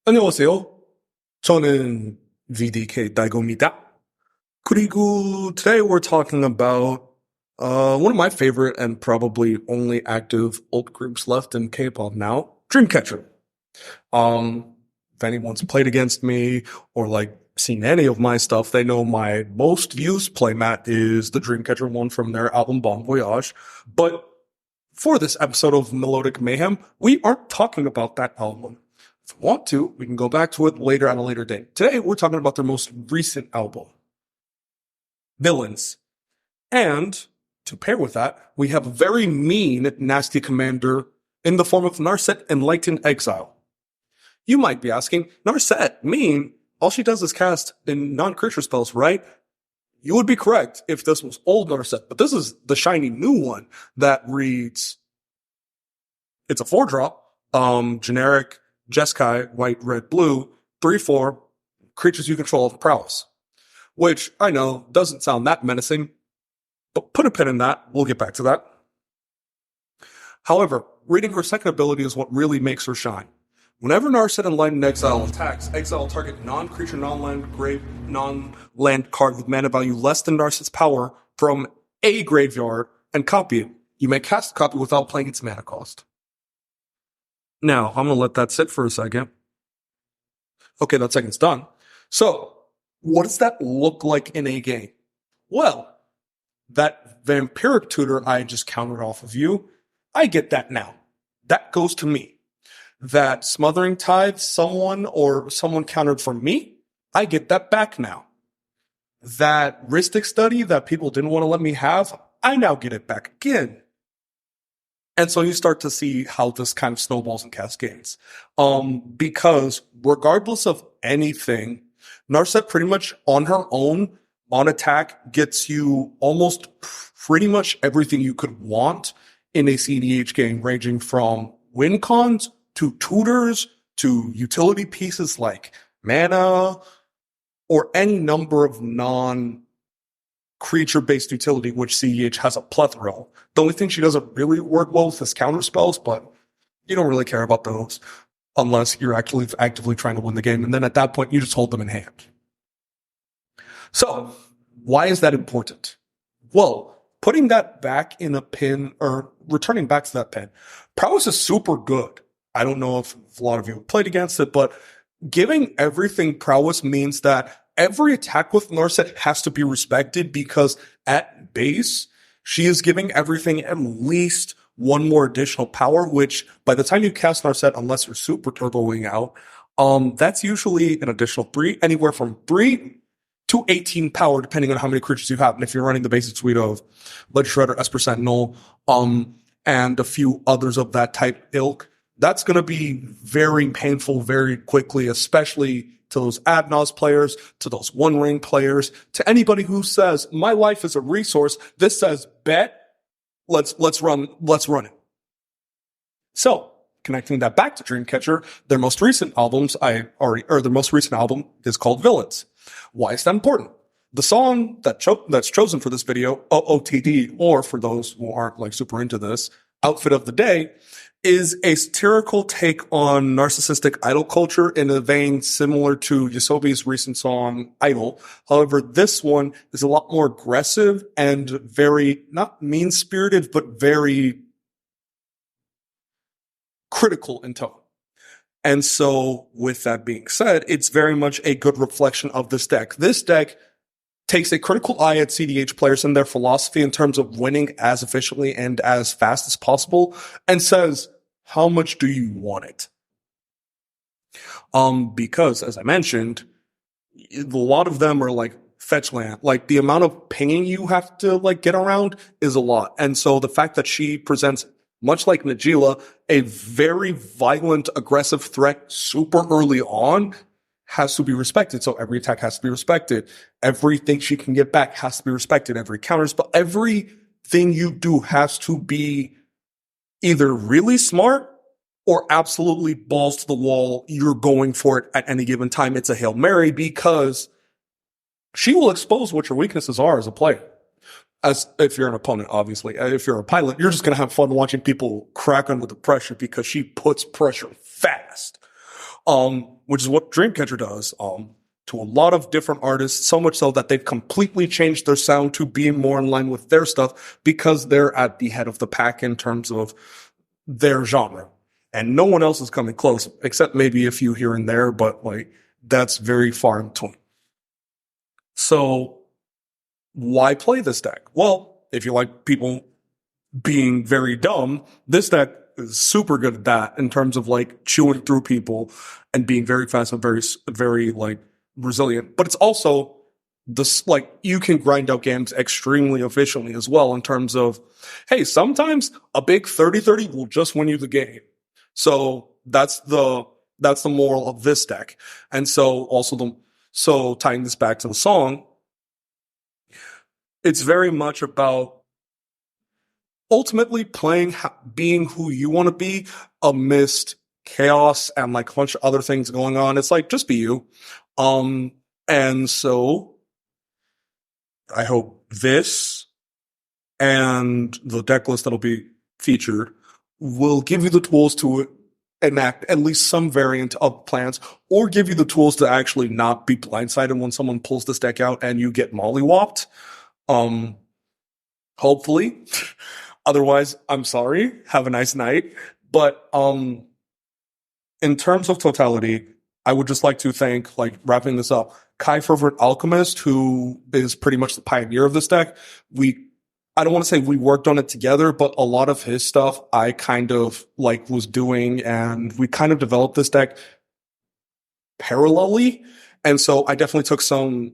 안녕하세요. 저는 VDK 다이고입니다. 그리고 today we're talking about one of my favorite and probably only active alt groups left in K-pop now, Dreamcatcher. If anyone's played against me or seen any of my stuff, they know my most used playmat is the Dreamcatcher one from their album Bon Voyage. But for this episode of Melodic Mayhem, we aren't talking about that album. If you want to, we can go back to it later at a later date. Today, we're talking about their most recent album, Villains. And to pair with that, we have a very mean, nasty commander in the form of Narset Enlightened Exile. You might be asking, Narset, mean? All she does is cast in non-creature spells, right? You would be correct if this was old Narset, but this is the shiny new one that reads, it's a 4-drop, generic, Jeskai, white, red, blue, 3/4, creatures you control have prowess. Which, I know, doesn't sound that menacing, but put a pin in that, we'll get back to that. However, reading her second ability is what really makes her shine. Whenever Narset Enlightened Exile attacks, exile target non-creature, non-land, grave, non-land card with mana value less than Narset's power from a graveyard and copy it. You may cast a copy without playing its mana cost. Now, I'm going to let that sit for a second. Okay, that second's done. So, what does that look like in a game? Well, that Vampiric Tutor I just countered off of you, I get that now. That goes to me. That Smothering Tithe someone countered for me, I get that back now. That Rhystic Study that people didn't want to let me have, I now get it back again. And so you start to see how this kind of snowballs and cascades. Because regardless of anything, Narset pretty much on her own, on attack, gets you almost pretty much everything you could want in a cEDH game, ranging from win cons to tutors to utility pieces like mana or any number of non-creature-based utility, which cEDH has a plethora of. The only thing she doesn't really work well with is counter spells, but you don't really care about those unless you're actually actively trying to win the game. And then at that point, you just hold them in hand. So why is that important? Well, putting that back in a pin or returning back to that pin, Prowess is super good. I don't know if a lot of you have played against it, but giving everything Prowess means that every attack with Narset has to be respected because at base, she is giving everything at least one more additional power, which by the time you cast Narset, unless you're super turboing out, that's usually an additional 3, anywhere from 3 to 18 power, depending on how many creatures you have. And if you're running the basic suite of Ledge Shredder, Esper Sentinel, and a few others of that type ilk, that's going to be very painful very quickly, especially to those ad nos players, to those one ring players, to anybody who says, my life is a resource. This says, bet, let's run it. So connecting that back to Dreamcatcher, their most recent album is called Villains. Why is that important? The song that's chosen for this video, OOTD, or for those who aren't super into this, Outfit of the Day, is a satirical take on narcissistic idol culture in a vein similar to Yosobi's recent song, Idol. However, this one is a lot more aggressive and very, not mean-spirited, but very critical in tone. And so, with that being said, it's very much a good reflection of this deck. This deck takes a critical eye at cEDH players and their philosophy in terms of winning as efficiently and as fast as possible, and says, how much do you want it? Because, as I mentioned, a lot of them are fetch land. The amount of pinging you have to get around is a lot. And so the fact that she presents, much like Najila, a very violent, aggressive threat super early on has to be respected. So every attack has to be respected. Everything she can get back has to be respected. Every counterspell, everything you do has to be either really smart or absolutely balls to the wall. You're going for it at any given time. It's a Hail Mary because she will expose what your weaknesses are as a player. As if you're an opponent, obviously. If you're a pilot, you're just going to have fun watching people crack under the pressure because she puts pressure fast. which is what Dreamcatcher does, to a lot of different artists, so much so that they've completely changed their sound to be more in line with their stuff because they're at the head of the pack in terms of their genre. And no one else is coming close, except maybe a few here and there, but like that's very far in between. So why play this deck? Well, if you like people being very dumb, this deck is super good at that in terms of like chewing through people and being very fast and very like resilient. But it's also this, like, you can grind out games extremely efficiently as well in terms of, hey, sometimes a big 30-30 will just win you the game. So that's the moral of this deck. And so so tying this back to the song, it's very much about ultimately being who you want to be amidst chaos and like a bunch of other things going on. It's like, just be you. And so I hope this and the deck list that'll be featured will give you the tools to enact at least some variant of plans, or give you the tools to actually not be blindsided when someone pulls this deck out and you get mollywopped. Hopefully. Otherwise, I'm sorry. Have a nice night. But in terms of totality, I would just like to thank, like, wrapping this up, Kai Fervent Alchemist, who is pretty much the pioneer of this deck. I don't want to say we worked on it together, but a lot of his stuff I kind of like was doing, and we kind of developed this deck parallelly. And so I definitely took some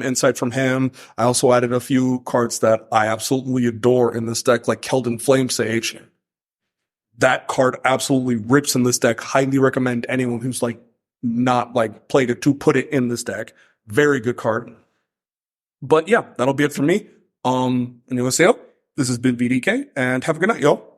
insight from him. I also added a few cards that I absolutely adore in this deck, like Keldon Flame Sage. That card absolutely rips in this deck. Highly recommend anyone who's like not like played it to put it in this deck. Very good card. But yeah, that'll be it for me. Annyeonghaseyo. This has been VDK, and have a good night, y'all.